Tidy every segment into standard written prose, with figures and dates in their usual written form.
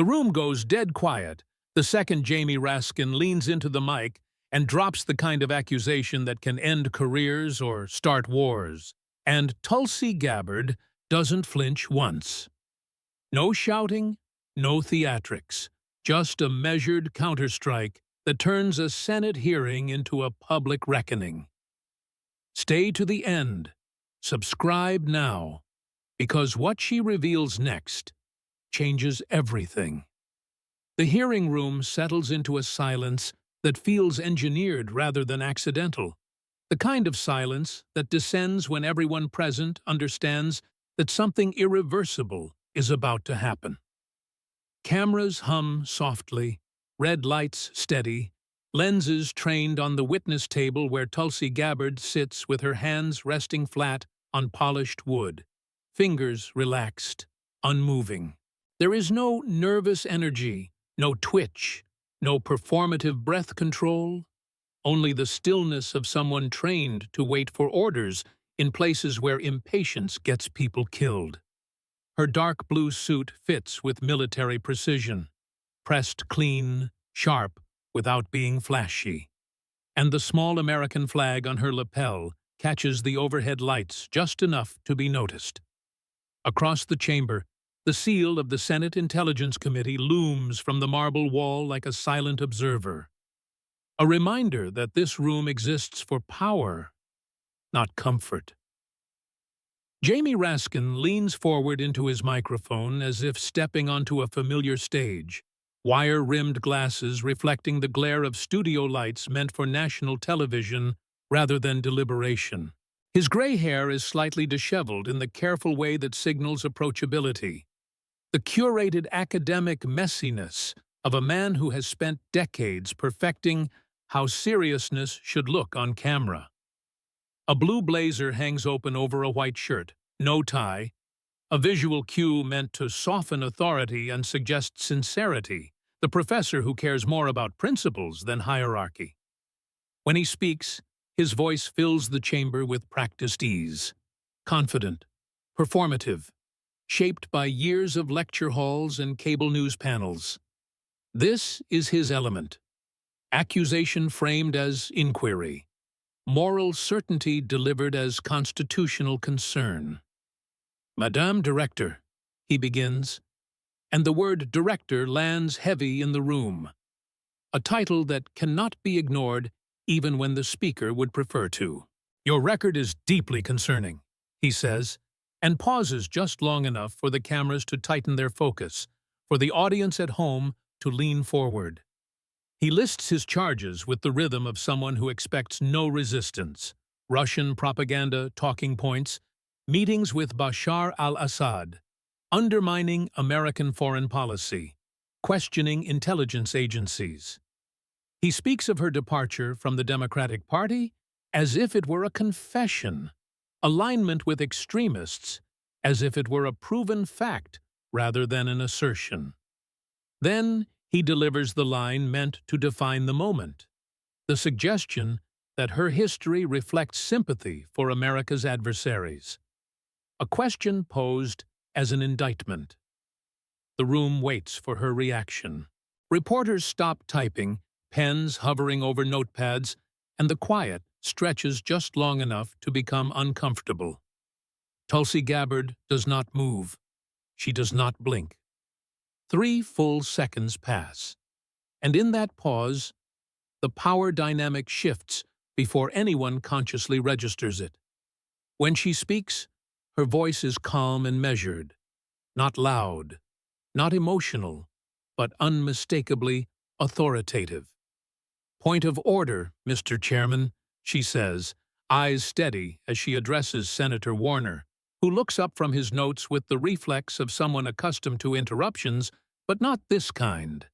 room goes dead quiet the second Jamie Raskin leans into the mic and drops the kind of accusation that can end careers or start wars. And Tulsi Gabbard doesn't flinch once. No shouting, no theatrics, just a measured counterstrike that turns a Senate hearing into a public reckoning. Stay to the end. Subscribe now, because what she reveals next changes everything. The hearing room settles into a silence that feels engineered rather than accidental, the kind of silence that descends when everyone present understands that something irreversible is about to happen. Cameras hum softly, red lights steady, lenses trained on the witness table where Tulsi Gabbard sits with her hands resting flat on polished wood, fingers relaxed, unmoving. There is no nervous energy, no twitch, no performative breath control, only the stillness of someone trained to wait for orders in places where impatience gets people killed. Her dark blue suit fits with military precision, pressed clean, sharp, without being flashy. And the small American flag on her lapel catches the overhead lights just enough to be noticed. Across the chamber, the seal of the Senate Intelligence Committee looms from the marble wall like a silent observer. A reminder that this room exists for power, not comfort. Jamie Raskin leans forward into his microphone as if stepping onto a familiar stage, wire-rimmed glasses reflecting the glare of studio lights meant for national television rather than deliberation. His gray hair is slightly disheveled in the careful way that signals approachability, the curated academic messiness of a man who has spent decades perfecting how seriousness should look on camera. A blue blazer hangs open over a white shirt, no tie, a visual cue meant to soften authority and suggest sincerity, the professor who cares more about principles than hierarchy. When he speaks, his voice fills the chamber with practiced ease, confident, performative, shaped by years of lecture halls and cable news panels. This is his element. Accusation framed as inquiry. Moral certainty delivered as constitutional concern. "Madame Director," he begins, and the word director lands heavy in the room, a title that cannot be ignored even when the speaker would prefer to. "Your record is deeply concerning," he says, and pauses just long enough for the cameras to tighten their focus, for the audience at home to lean forward. He lists his charges with the rhythm of someone who expects no resistance: Russian propaganda talking points, meetings with Bashar al-Assad, undermining American foreign policy, questioning intelligence agencies. He speaks of her departure from the Democratic Party as if it were a confession, alignment with extremists as if it were a proven fact rather than an assertion. Then he delivers the line meant to define the moment, the suggestion that her history reflects sympathy for America's adversaries. A question posed as an indictment. The room waits for her reaction. Reporters stop typing, pens hovering over notepads, and the quiet stretches just long enough to become uncomfortable. Tulsi Gabbard does not move. She does not blink. 3 full seconds pass, and in that pause, the power dynamic shifts before anyone consciously registers it. When she speaks, her voice is calm and measured, not loud, not emotional, but unmistakably authoritative. "Point of order, Mr. Chairman," she says, eyes steady as she addresses Senator Warner, who looks up from his notes with the reflex of someone accustomed to interruptions, but not this kind.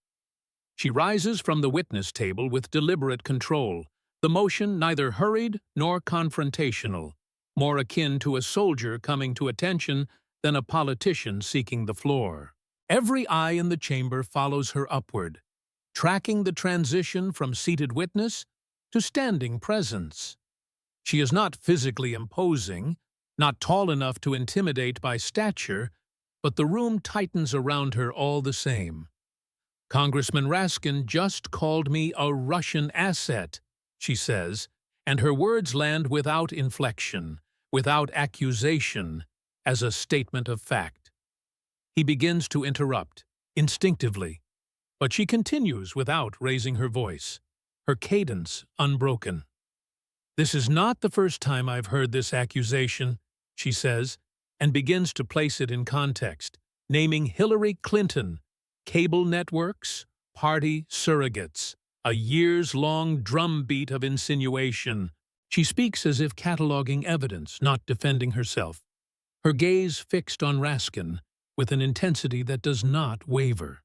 She rises from the witness table with deliberate control, the motion neither hurried nor confrontational, more akin to a soldier coming to attention than a politician seeking the floor. Every eye in the chamber follows her upward, tracking the transition from seated witness to standing presence. She is not physically imposing, not tall enough to intimidate by stature, but the room tightens around her all the same. Congressman Raskin just called me a Russian asset, she says, and her words land without inflection, without accusation, as a statement of fact. He begins to interrupt, instinctively, but she continues without raising her voice, her cadence unbroken. "This is not the first time I've heard this accusation," she says, and begins to place it in context, naming Hillary Clinton, cable networks, party surrogates, a years-long drumbeat of insinuation. She speaks as if cataloging evidence, not defending herself, her gaze fixed on Raskin with an intensity that does not waver.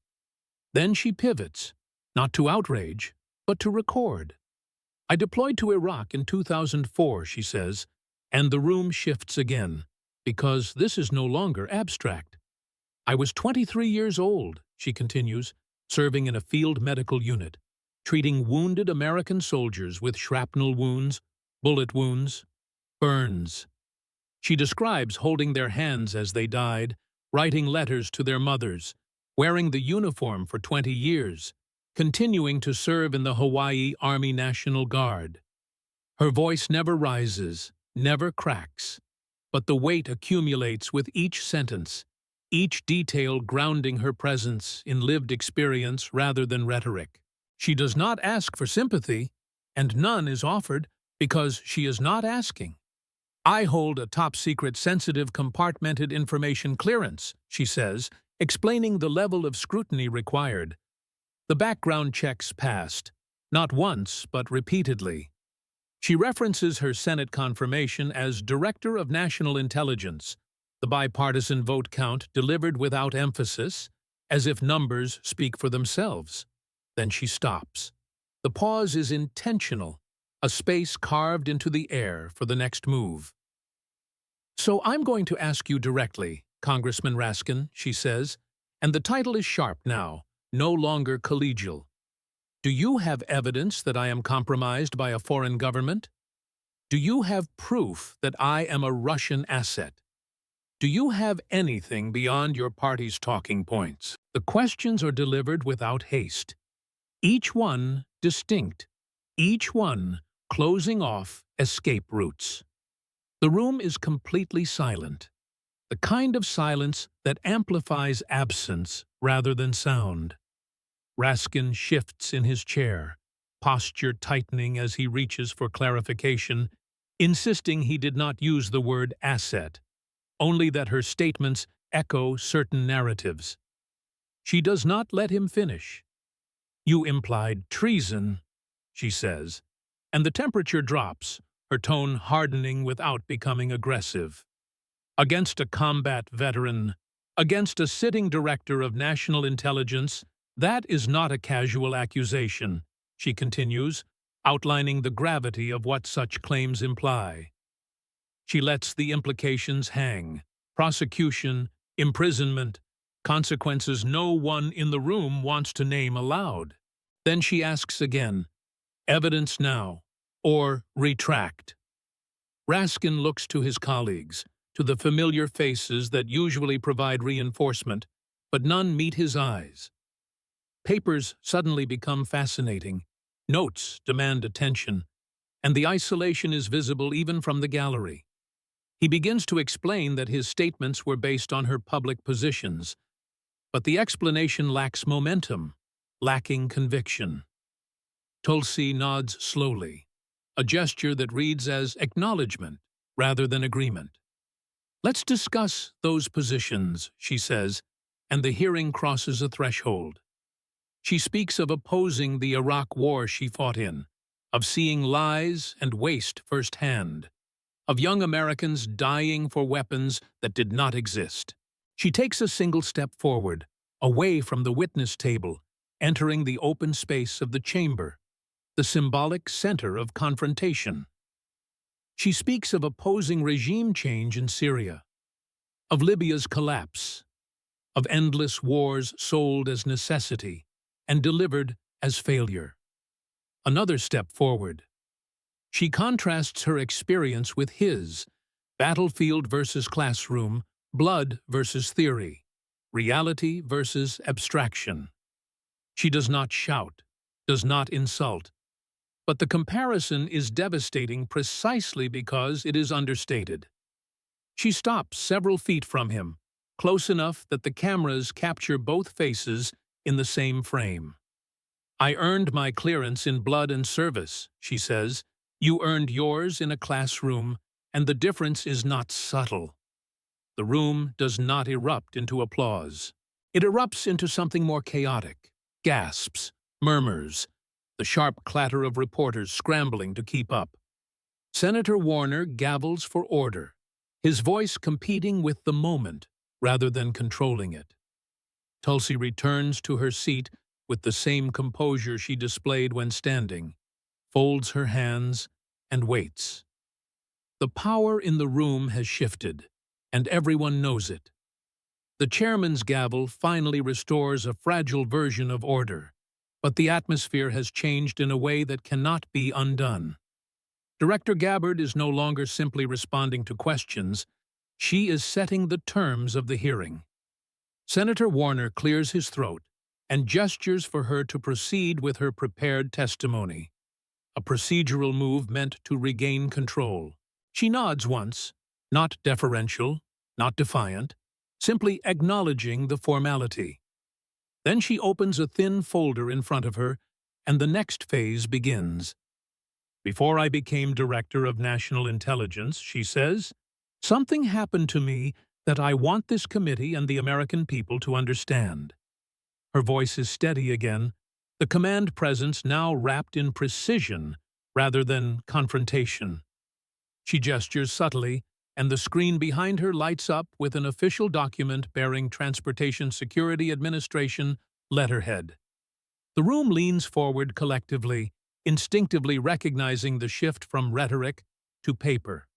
Then she pivots, not to outrage, but to record. "I deployed to Iraq in 2004, she says, and the room shifts again, because this is no longer abstract. "I was 23 years old, she continues, serving in a field medical unit, treating wounded American soldiers with shrapnel wounds, bullet wounds, burns. She describes holding their hands as they died, writing letters to their mothers, wearing the uniform for 20 years, continuing to serve in the Hawaii Army National Guard. Her voice never rises, never cracks, but the weight accumulates with each sentence, each detail grounding her presence in lived experience rather than rhetoric. She does not ask for sympathy, and none is offered because she is not asking. "I hold a top-secret, sensitive, compartmented information clearance," she says, explaining the level of scrutiny required. The background checks passed, not once but repeatedly. She references her Senate confirmation as Director of National Intelligence, the bipartisan vote count delivered without emphasis, as if numbers speak for themselves. Then she stops. The pause is intentional, a space carved into the air for the next move. "So I'm going to ask you directly, Congressman Raskin," she says, and the title is sharp now, no longer collegial. "Do you have evidence that I am compromised by a foreign government? Do you have proof that I am a Russian asset? Do you have anything beyond your party's talking points?" The questions are delivered without haste, each one distinct, each one closing off escape routes. The room is completely silent, the kind of silence that amplifies absence rather than sound. Raskin shifts in his chair, posture tightening as he reaches for clarification, insisting he did not use the word asset, only that her statements echo certain narratives. She does not let him finish. "You implied treason," she says, and the temperature drops, her tone hardening without becoming aggressive. "Against a combat veteran, against a sitting director of national intelligence, that is not a casual accusation," she continues, outlining the gravity of what such claims imply. She lets the implications hang: prosecution, imprisonment, consequences no one in the room wants to name aloud. Then she asks again, "Evidence now, or retract?" Raskin looks to his colleagues, to the familiar faces that usually provide reinforcement, but none meet his eyes. Papers suddenly become fascinating, notes demand attention, and the isolation is visible even from the gallery. He begins to explain that his statements were based on her public positions, but the explanation lacks momentum, lacking conviction. Tulsi nods slowly, a gesture that reads as acknowledgement rather than agreement. "Let's discuss those positions," she says, and the hearing crosses a threshold. She speaks of opposing the Iraq war she fought in, of seeing lies and waste firsthand, of young Americans dying for weapons that did not exist. She takes a single step forward, away from the witness table, entering the open space of the chamber, the symbolic center of confrontation. She speaks of opposing regime change in Syria, of Libya's collapse, of endless wars sold as necessity and delivered as failure. Another step forward. She contrasts her experience with his, battlefield versus classroom, blood versus theory, reality versus abstraction. She does not shout, does not insult. But the comparison is devastating precisely because it is understated. She stops several feet from him, close enough that the cameras capture both faces in the same frame. "I earned my clearance in blood and service," she says. "You earned yours in a classroom, and the difference is not subtle." The room does not erupt into applause. It erupts into something more chaotic. Gasps, murmurs, the sharp clatter of reporters scrambling to keep up. Senator Warner gavels for order, his voice competing with the moment rather than controlling it. Tulsi returns to her seat with the same composure she displayed when standing, folds her hands, and waits. The power in the room has shifted, and everyone knows it. The chairman's gavel finally restores a fragile version of order, but the atmosphere has changed in a way that cannot be undone. Director Gabbard is no longer simply responding to questions, she is setting the terms of the hearing. Senator Warner clears his throat and gestures for her to proceed with her prepared testimony, a procedural move meant to regain control. She nods once, not deferential, not defiant, simply acknowledging the formality. Then she opens a thin folder in front of her, and the next phase begins. "Before I became Director of National Intelligence," she says, "something happened to me that I want this committee and the American people to understand." Her voice is steady again, the command presence now wrapped in precision rather than confrontation. She gestures subtly, and the screen behind her lights up with an official document bearing Transportation Security Administration letterhead. The room leans forward collectively, instinctively recognizing the shift from rhetoric to paper.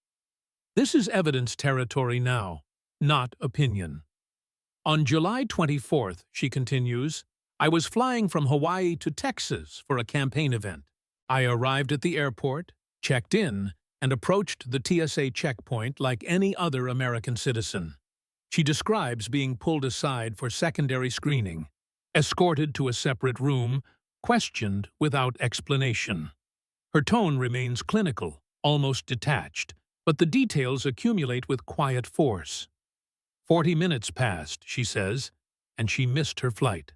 This is evidence territory now, not opinion. "On July 24th, she continues, "I was flying from Hawaii to Texas for a campaign event. I arrived at the airport, checked in, and approached the TSA checkpoint like any other American citizen." She describes being pulled aside for secondary screening, escorted to a separate room, questioned without explanation. Her tone remains clinical, almost detached, but the details accumulate with quiet force. 40 minutes passed, she says, and she missed her flight.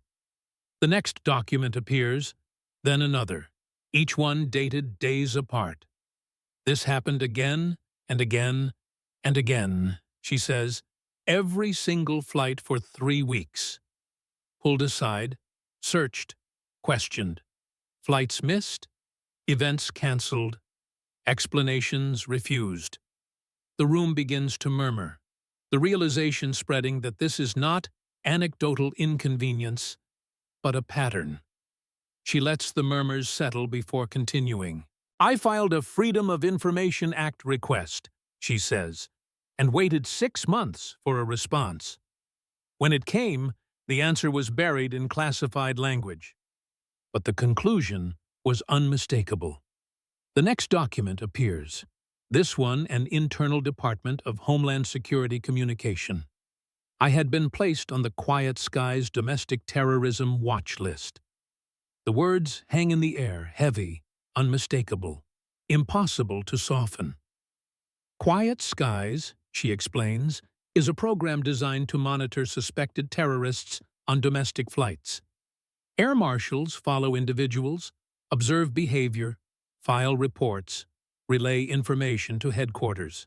The next document appears, then another, each one dated days apart. "This happened again and again and again," she says, "every single flight for 3 weeks. Pulled aside, searched, questioned. Flights missed, events cancelled, explanations refused." The room begins to murmur, the realization spreading that this is not anecdotal inconvenience, but a pattern. She lets the murmurs settle before continuing. "I filed a Freedom of Information Act request," she says, "and waited 6 months for a response. When it came, the answer was buried in classified language. But the conclusion was unmistakable." The next document appears. This one an internal Department of Homeland Security communication. "I had been placed on the Quiet Skies Domestic Terrorism Watch List." The words hang in the air, heavy, unmistakable, impossible to soften. Quiet Skies, she explains, is a program designed to monitor suspected terrorists on domestic flights. Air marshals follow individuals, observe behavior, file reports, relay information to headquarters.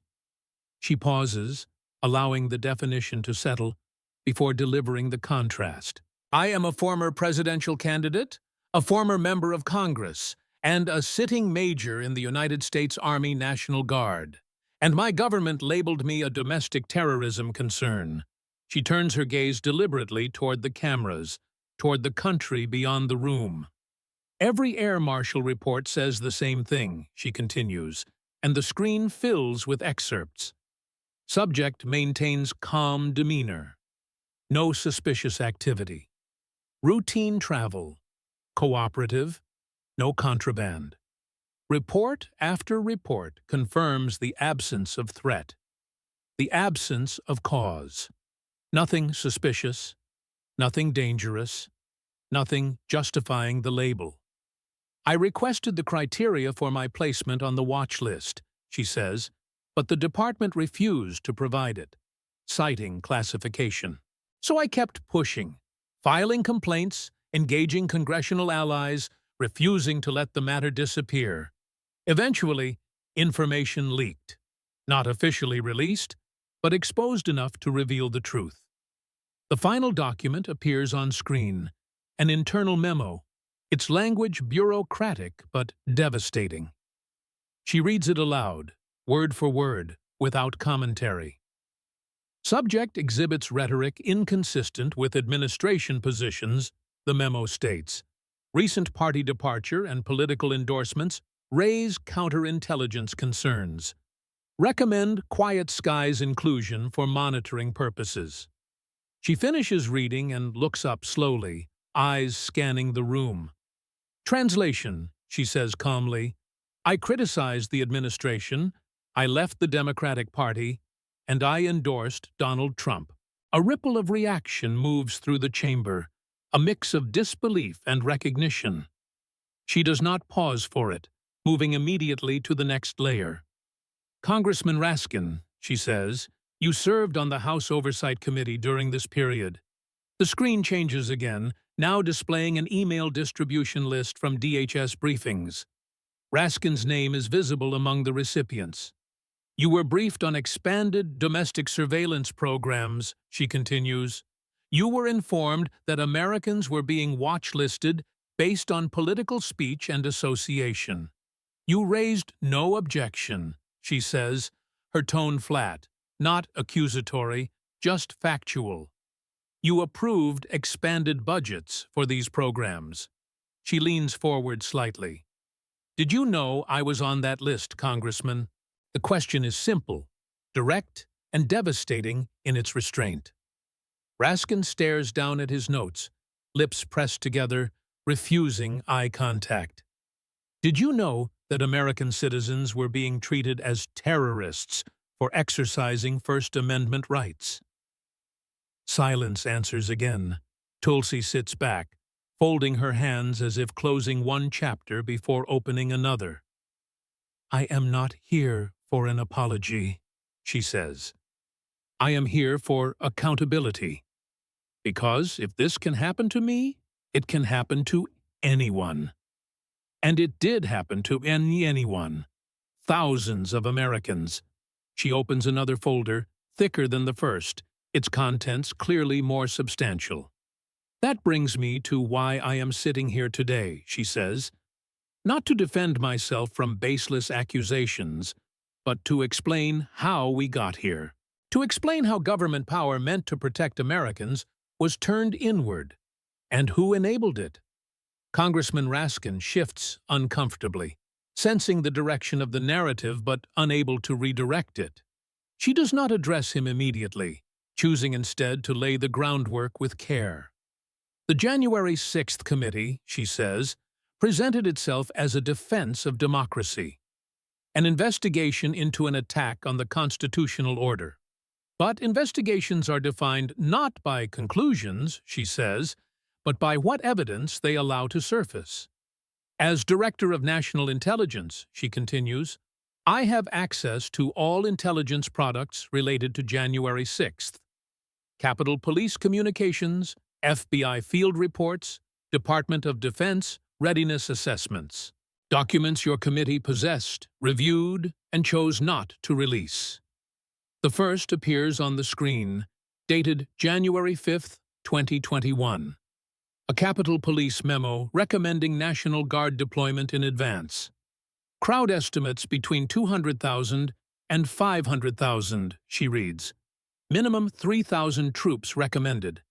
She pauses, allowing the definition to settle, before delivering the contrast. "I am a former presidential candidate, a former member of Congress, and a sitting major in the United States Army National Guard. And my government labeled me a domestic terrorism concern." She turns her gaze deliberately toward the cameras, toward the country beyond the room. "Every air marshal report says the same thing," she continues, and the screen fills with excerpts. Subject maintains calm demeanor. No suspicious activity. Routine travel. Cooperative. No contraband. Report after report confirms the absence of threat. The absence of cause. Nothing suspicious. Nothing dangerous. nothing justifying the label. I requested the criteria for my placement on the watch list, she says, but the department refused to provide it, citing classification. So I kept pushing, filing complaints, engaging congressional allies, refusing to let the matter disappear. Eventually, information leaked, not officially released, but exposed enough to reveal the truth. The final document appears on screen, an internal memo, its language bureaucratic but devastating. She reads it aloud, word for word, without commentary. Subject exhibits rhetoric inconsistent with administration positions, the memo states. Recent party departure and political endorsements raise counterintelligence concerns. Recommend Quiet Skies inclusion for monitoring purposes. She finishes reading and looks up slowly, eyes scanning the room. Translation, she says calmly. I criticized the administration, I left the Democratic Party, and I endorsed Donald Trump. A ripple of reaction moves through the chamber, a mix of disbelief and recognition. She does not pause for it, moving immediately to the next layer. Congressman Raskin, she says, you served on the House Oversight Committee during this period. The screen changes again, now displaying an email distribution list from DHS briefings. Raskin's name is visible among the recipients. You were briefed on expanded domestic surveillance programs, she continues. You were informed that Americans were being watch-listed based on political speech and association. You raised no objection, she says, her tone flat, not accusatory, just factual. You approved expanded budgets for these programs. She leans forward slightly. Did you know I was on that list, Congressman? The question is simple, direct, and devastating in its restraint. Raskin stares down at his notes, lips pressed together, refusing eye contact. Did you know that American citizens were being treated as terrorists for exercising First Amendment rights? Silence answers again. Tulsi sits back, folding her hands as if closing one chapter before opening another. I am not here for an apology, she says. I am here for accountability. Because if this can happen to me, it can happen to anyone. And it did happen to anyone. Thousands of Americans. She opens another folder, thicker than the first, its contents clearly more substantial. That brings me to why I am sitting here today, she says. Not to defend myself from baseless accusations, but to explain how we got here. To explain how government power meant to protect Americans was turned inward, and who enabled it. Congressman Raskin shifts uncomfortably, sensing the direction of the narrative but unable to redirect it. She does not address him immediately, choosing instead to lay the groundwork with care. The January 6th committee, she says, presented itself as a defense of democracy, an investigation into an attack on the constitutional order. But investigations are defined not by conclusions, she says, but by what evidence they allow to surface. As Director of National Intelligence, she continues, I have access to all intelligence products related to January 6th. Capitol Police communications, FBI field reports, Department of Defense readiness assessments, documents your committee possessed, reviewed, and chose not to release. The first appears on the screen, dated January 5, 2021. A Capitol Police memo recommending National Guard deployment in advance. Crowd estimates between 200,000 and 500,000, she reads. Minimum 3,000 troops recommended.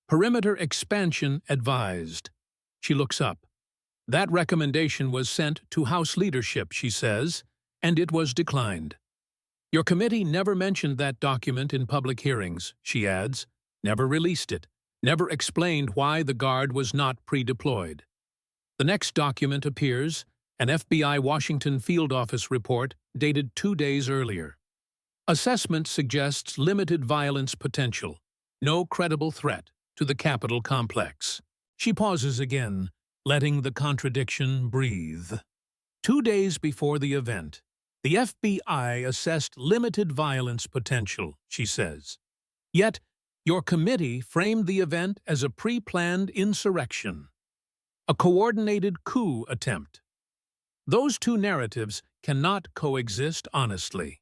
Perimeter expansion advised. She looks up. That recommendation was sent to House leadership, she says, and it was declined. Your committee never mentioned that document in public hearings, she adds, never released it, never explained why the Guard was not pre-deployed. The next document appears, an FBI Washington field office report dated 2 days earlier. Assessment suggests limited violence potential, no credible threat to the Capitol complex. She pauses again, letting the contradiction breathe. 2 days before the event, the FBI assessed limited violence potential, she says. Yet, your committee framed the event as a pre-planned insurrection, a coordinated coup attempt. Those two narratives cannot coexist honestly.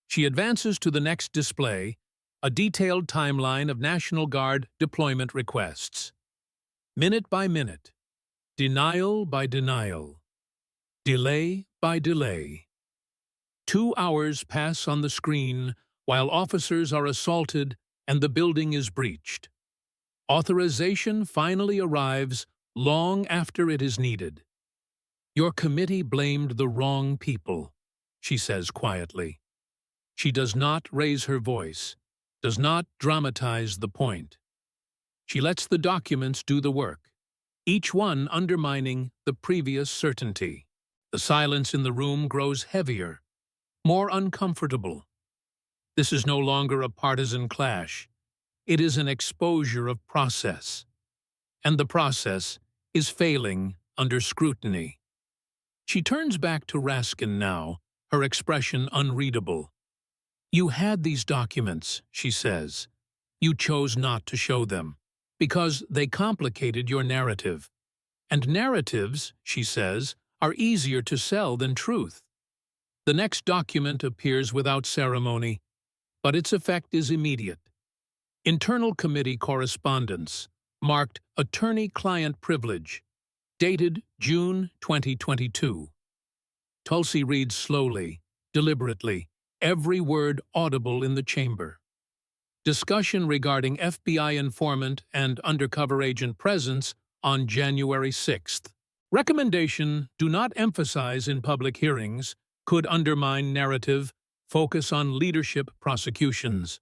She advances to the next display, a detailed timeline of National Guard deployment requests. Minute by minute, denial by denial, delay by delay. 2 hours pass on the screen while officers are assaulted and the building is breached. Authorization finally arrives long after it is needed. Your committee blamed the wrong people, she says quietly. She does not raise her voice, does not dramatize the point. She lets the documents do the work, each one undermining the previous certainty. The silence in the room grows heavier, more uncomfortable. This is no longer a partisan clash. It is an exposure of process. And the process is failing under scrutiny. She turns back to Raskin now, her expression unreadable. You had these documents, she says. You chose not to show them, because they complicated your narrative. And narratives, she says, are easier to sell than truth. The next document appears without ceremony, but its effect is immediate. Internal Committee correspondence, marked attorney-client privilege, dated June 2022. Tulsi reads slowly, deliberately, every word audible in the chamber. Discussion regarding FBI informant and undercover agent presence on January 6th. Recommendation: do not emphasize in public hearings, could undermine narrative, focus on leadership prosecutions.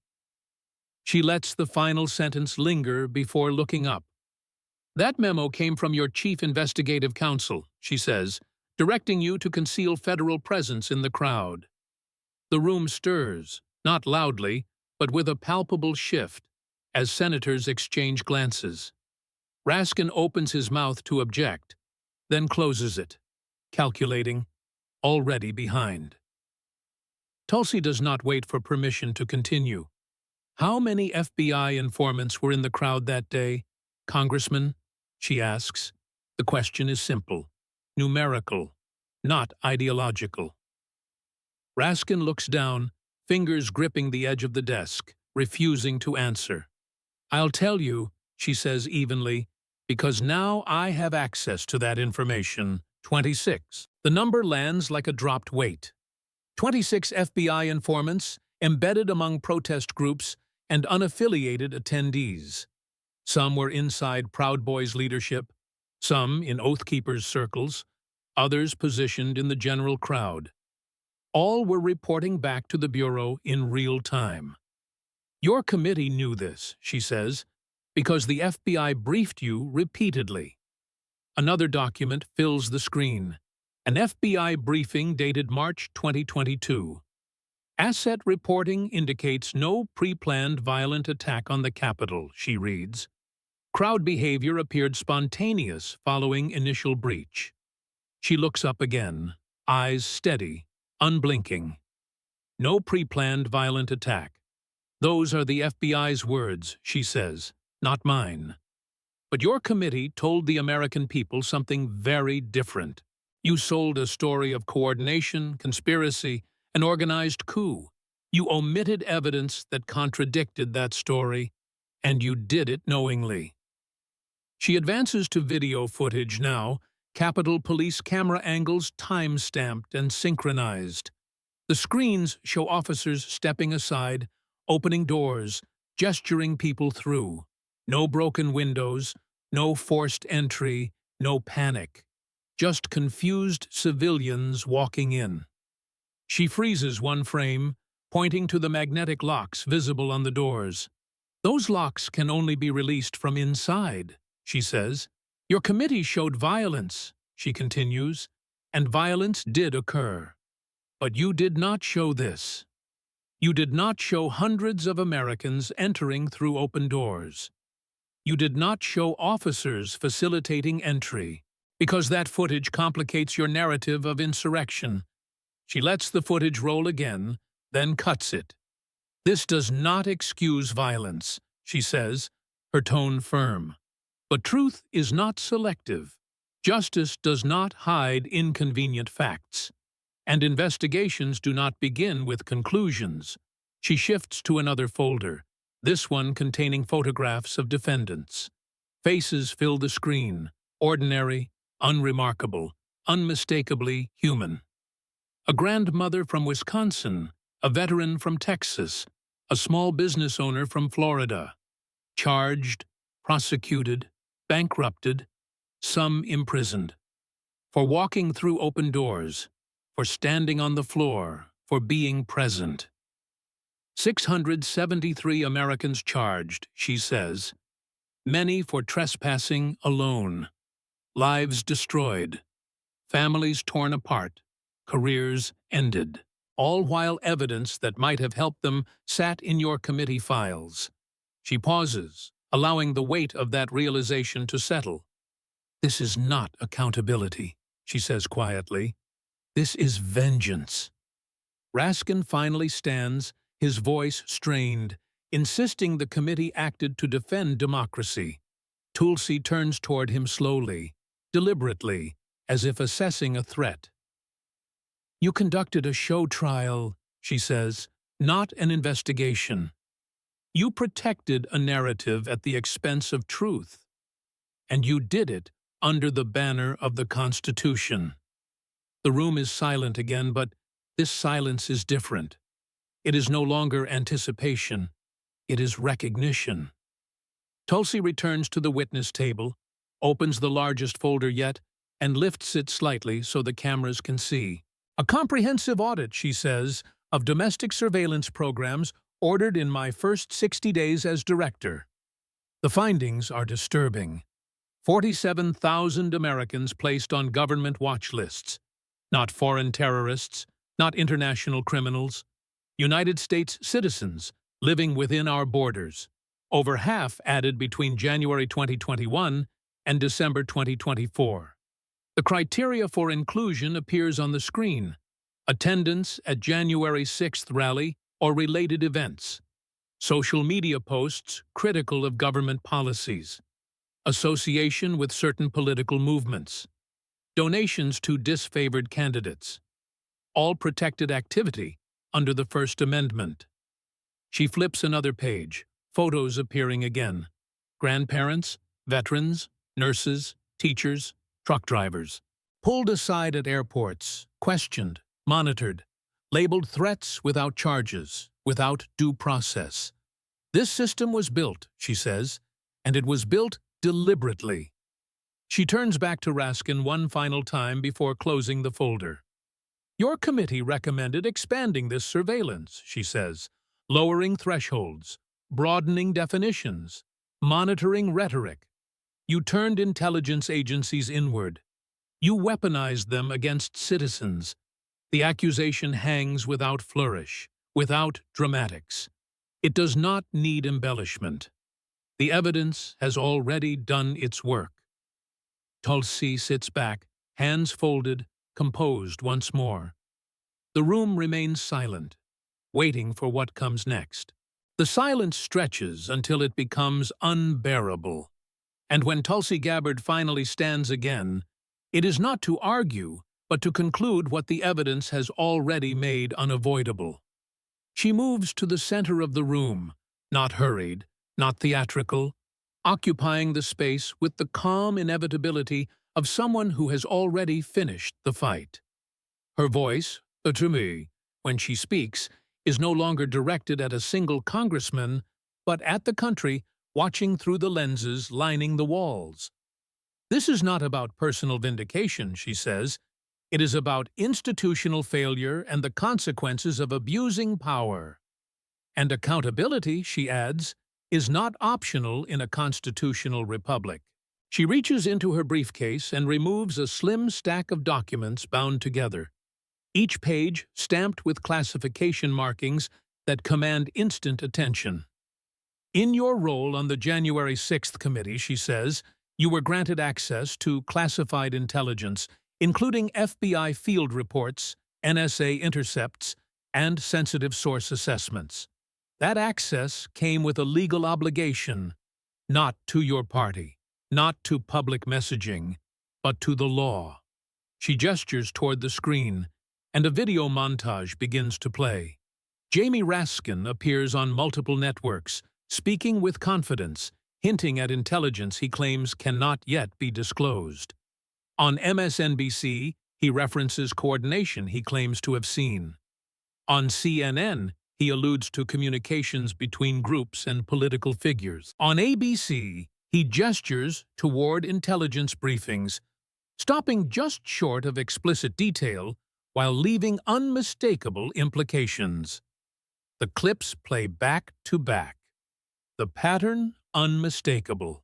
She lets the final sentence linger before looking up. That memo came from your chief investigative counsel, she says, directing you to conceal federal presence in the crowd. The room stirs, not loudly, but with a palpable shift, as senators exchange glances. Raskin opens his mouth to object, then closes it, calculating, already behind. Tulsi does not wait for permission to continue. How many FBI informants were in the crowd that day, Congressman? She asks. The question is simple, numerical, not ideological. Raskin looks down, fingers gripping the edge of the desk, refusing to answer. I'll tell you, she says evenly, because now I have access to that information. 26. The number lands like a dropped weight. 26 FBI informants, embedded among protest groups and unaffiliated attendees. Some were inside Proud Boys leadership, some in Oath Keepers circles, others positioned in the general crowd. All were reporting back to the Bureau in real time. Your committee knew this, she says, because the FBI briefed you repeatedly. Another document fills the screen, an FBI briefing dated March 2022. Asset reporting indicates no pre-planned violent attack on the Capitol, she reads. Crowd behavior appeared spontaneous following initial breach. She looks up again, eyes steady, unblinking. No pre-planned violent attack. Those are the FBI's words, she says, not mine. But your committee told the American people something very different. You sold a story of coordination, conspiracy, an organized coup. You omitted evidence that contradicted that story, and you did it knowingly. She advances to video footage now, Capitol Police camera angles time-stamped and synchronized. The screens show officers stepping aside, opening doors, gesturing people through. No broken windows, no forced entry, no panic. Just confused civilians walking in. She freezes one frame, pointing to the magnetic locks visible on the doors. Those locks can only be released from inside, she says. Your committee showed violence, she continues, and violence did occur. But you did not show this. You did not show hundreds of Americans entering through open doors. You did not show officers facilitating entry, because that footage complicates your narrative of insurrection. She lets the footage roll again, then cuts it. This does not excuse violence, she says, her tone firm. But truth is not selective. Justice does not hide inconvenient facts. And investigations do not begin with conclusions. She shifts to another folder, this one containing photographs of defendants. Faces fill the screen, ordinary, unremarkable, unmistakably human. A grandmother from Wisconsin, a veteran from Texas, a small business owner from Florida. Charged, prosecuted, bankrupted, some imprisoned. For walking through open doors, for standing on the floor, for being present. 673 Americans charged, she says. Many for trespassing alone. Lives destroyed. Families torn apart. Careers ended. All while evidence that might have helped them sat in your committee files. She pauses, allowing the weight of that realization to settle. This is not accountability, she says quietly. This is vengeance. Raskin finally stands, his voice strained, insisting the committee acted to defend democracy. Tulsi turns toward him slowly, deliberately, as if assessing a threat. You conducted a show trial, she says, not an investigation. You protected a narrative at the expense of truth. And you did it under the banner of the Constitution. The room is silent again, but this silence is different. It is no longer anticipation. It is recognition. Tulsi returns to the witness table, opens the largest folder yet, and lifts it slightly so the cameras can see. A comprehensive audit, she says, of domestic surveillance programs ordered in my first 60 days as director. The findings are disturbing. 47,000 Americans placed on government watch lists. Not foreign terrorists, not international criminals. United States citizens living within our borders. Over half added between January 2021 and December 2024. The criteria for inclusion appears on the screen. Attendance at January 6th rally or related events. Social media posts critical of government policies. Association with certain political movements. Donations to disfavored candidates. All protected activity under the First Amendment. She flips another page, photos appearing again. Grandparents, veterans, nurses, teachers, truck drivers. Pulled aside at airports, questioned, monitored, labeled threats without charges, without due process. This system was built, she says, and it was built deliberately. She turns back to Raskin one final time before closing the folder. Your committee recommended expanding this surveillance, she says, lowering thresholds, broadening definitions, monitoring rhetoric. You turned intelligence agencies inward. You weaponized them against citizens. The accusation hangs without flourish, without dramatics. It does not need embellishment. The evidence has already done its work. Tulsi sits back, hands folded, composed once more. The room remains silent, waiting for what comes next. The silence stretches until it becomes unbearable. And when Tulsi Gabbard finally stands again, it is not to argue, but to conclude what the evidence has already made unavoidable. She moves to the center of the room, not hurried, not theatrical, occupying the space with the calm inevitability of someone who has already finished the fight. Her voice, to me, when she speaks, is no longer directed at a single congressman, but at the country watching through the lenses lining the walls. This is not about personal vindication, she says. It is about institutional failure and the consequences of abusing power. And accountability, she adds, is not optional in a constitutional republic. She reaches into her briefcase and removes a slim stack of documents bound together, each page stamped with classification markings that command instant attention. In your role on the January 6th committee, she says, you were granted access to classified intelligence, including FBI field reports, NSA intercepts, and sensitive source assessments. That access came with a legal obligation, not to your party, not to public messaging, but to the law. She gestures toward the screen, and a video montage begins to play. Jamie Raskin appears on multiple networks, speaking with confidence, hinting at intelligence he claims cannot yet be disclosed. On MSNBC, he references coordination he claims to have seen. On CNN, he alludes to communications between groups and political figures. On ABC, he gestures toward intelligence briefings, stopping just short of explicit detail while leaving unmistakable implications. The clips play back to back. The pattern unmistakable.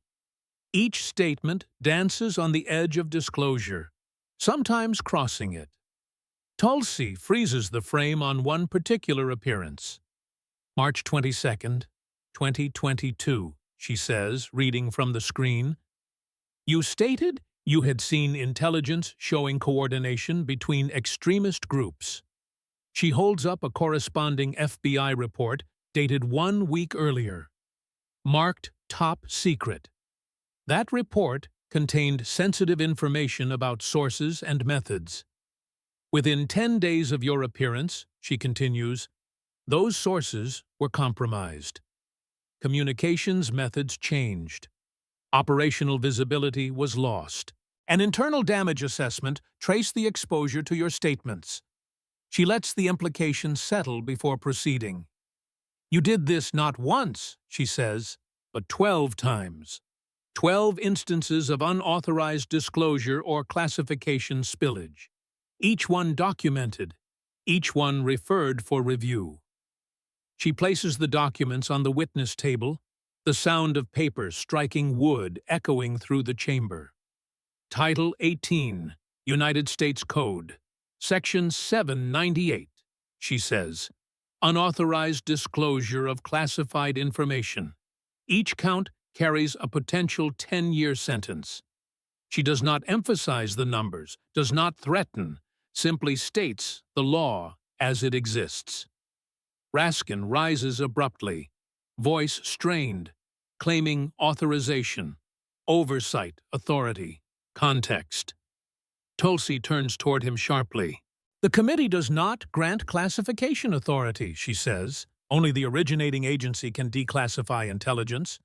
Each statement dances on the edge of disclosure, sometimes crossing it. Tulsi freezes the frame on one particular appearance. March 22, 2022, she says, reading from the screen. You stated you had seen intelligence showing coordination between extremist groups. She holds up a corresponding FBI report dated 1 week earlier, marked Top Secret. That report contained sensitive information about sources and methods. Within 10 days of your appearance, she continues, those sources were compromised. Communications methods changed. Operational visibility was lost. An internal damage assessment traced the exposure to your statements. She lets the implications settle before proceeding. You did this not once, she says, but 12 times. 12 instances of unauthorized disclosure or classification spillage. Each one documented, each one referred for review. She places the documents on the witness table, the sound of paper striking wood echoing through the chamber. Title 18, United States Code, Section 798, she says, unauthorized disclosure of classified information. Each count carries a potential 10-year sentence. She does not emphasize the numbers, does not threaten, simply states the law as it exists. Raskin rises abruptly, voice strained, claiming authorization, oversight, authority, context. Tulsi turns toward him sharply. The committee does not grant classification authority, she says. Only the originating agency can declassify intelligence.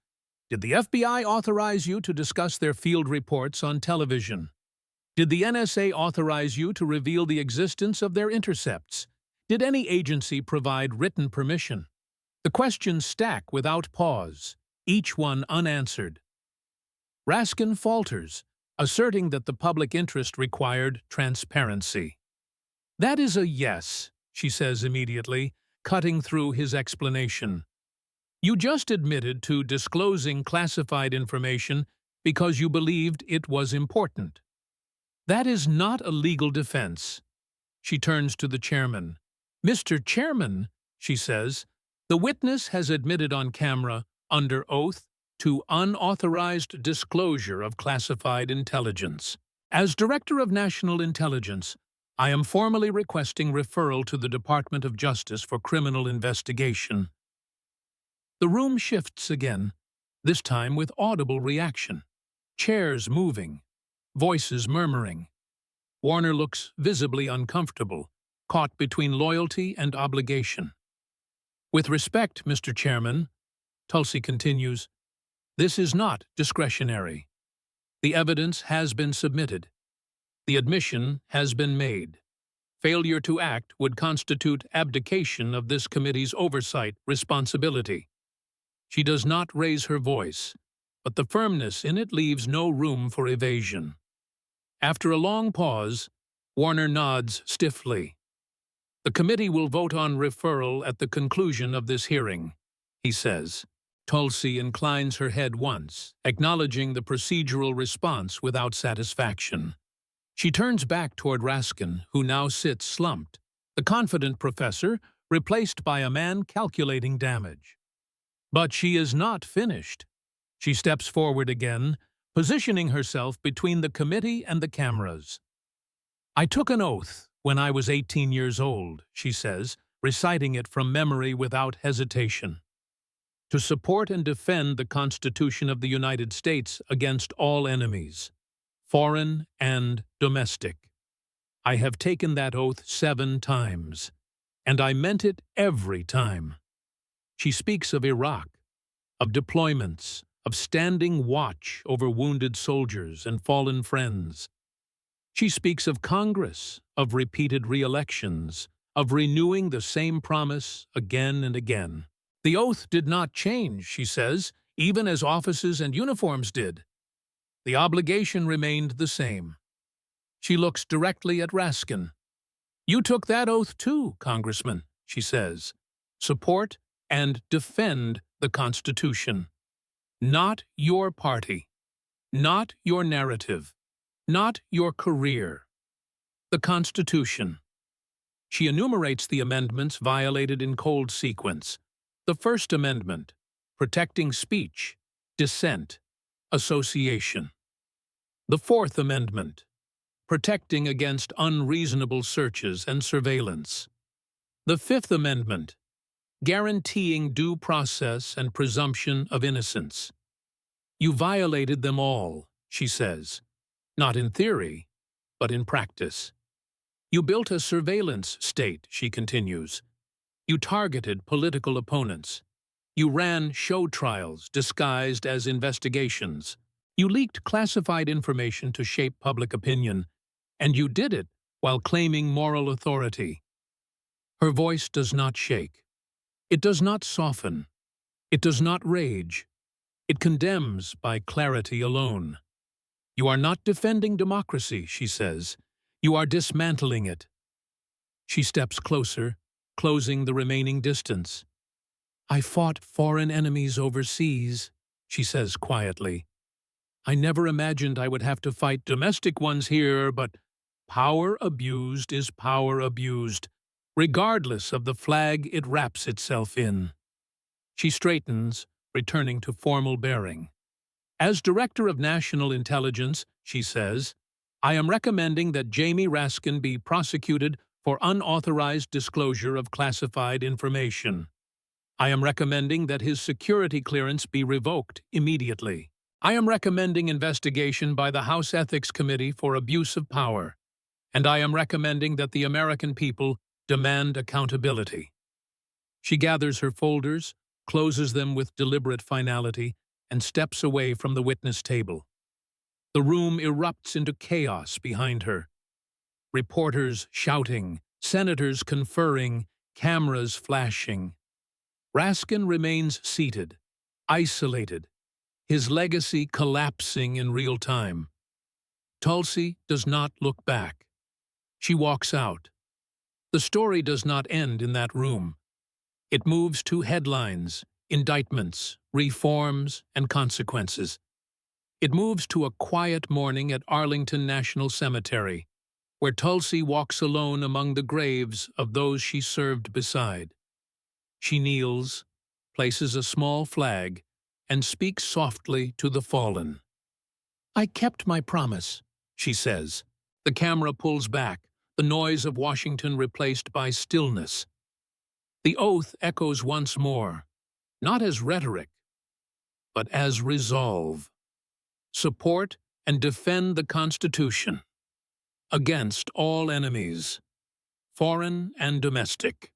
Did the FBI authorize you to discuss their field reports on television? Did the NSA authorize you to reveal the existence of their intercepts? Did any agency provide written permission? The questions stack without pause, each one unanswered. Raskin falters, asserting that the public interest required transparency. That is a yes, she says immediately, cutting through his explanation. You just admitted to disclosing classified information because you believed it was important. That is not a legal defense. She turns to the chairman. Mr. Chairman, she says, the witness has admitted on camera, under oath, to unauthorized disclosure of classified intelligence. As Director of National Intelligence, I am formally requesting referral to the Department of Justice for criminal investigation. The room shifts again, this time with audible reaction. Chairs moving, voices murmuring. Warner looks visibly uncomfortable, caught between loyalty and obligation. With respect, Mr. Chairman, Tulsi continues, this is not discretionary. The evidence has been submitted. The admission has been made. Failure to act would constitute abdication of this committee's oversight responsibility. She does not raise her voice, but the firmness in it leaves no room for evasion. After a long pause, Warner nods stiffly. The committee will vote on referral at the conclusion of this hearing, he says. Tulsi inclines her head once, acknowledging the procedural response without satisfaction. She turns back toward Raskin, who now sits slumped, the confident professor replaced by a man calculating damage. But she is not finished. She steps forward again, positioning herself between the committee and the cameras. "I took an oath when I was 18 years old," she says, reciting it from memory without hesitation, "to support and defend the Constitution of the United States against all enemies, foreign and domestic. I have taken that oath 7 times, and I meant it every time." She speaks of Iraq, of deployments, of standing watch over wounded soldiers and fallen friends. She speaks of Congress, of repeated re-elections, of renewing the same promise again and again. "The oath did not change," she says, "even as offices and uniforms did. The obligation remained the same." She looks directly at Raskin. "You took that oath too, Congressman," she says. "Support and defend the Constitution. Not your party, not your narrative, not your career. The Constitution." She enumerates the amendments violated in cold sequence. The First Amendment, protecting speech, dissent, association. The Fourth Amendment, protecting against unreasonable searches and surveillance. The Fifth Amendment, guaranteeing due process and presumption of innocence. "You violated them all," she says, "not in theory, but in practice. You built a surveillance state," she continues. "You targeted political opponents. You ran show trials disguised as investigations. You leaked classified information to shape public opinion, and you did it while claiming moral authority." Her voice does not shake. It does not soften. It does not rage. It condemns by clarity alone. "You are not defending democracy," she says. "You are dismantling it." She steps closer, closing the remaining distance. "I fought foreign enemies overseas," she says quietly. "I never imagined I would have to fight domestic ones here, but power abused is power abused, regardless of the flag it wraps itself in." She straightens, returning to formal bearing. "As Director of National Intelligence," she says, "I am recommending that Jamie Raskin be prosecuted for unauthorized disclosure of classified information. I am recommending that his security clearance be revoked immediately. I am recommending investigation by the House Ethics Committee for abuse of power, and I am recommending that the American people demand accountability." She gathers her folders, closes them with deliberate finality, and steps away from the witness table. The room erupts into chaos behind her. Reporters shouting, senators conferring, cameras flashing. Raskin remains seated, isolated, his legacy collapsing in real time. Tulsi does not look back. She walks out. The story does not end in that room. It moves to headlines, indictments, reforms, and consequences. It moves to a quiet morning at Arlington National Cemetery, where Tulsi walks alone among the graves of those she served beside. She kneels, places a small flag, and speaks softly to the fallen. "I kept my promise," she says. The camera pulls back, the noise of Washington replaced by stillness. The oath echoes once more, not as rhetoric, but as resolve. Support and defend the Constitution against all enemies, foreign and domestic.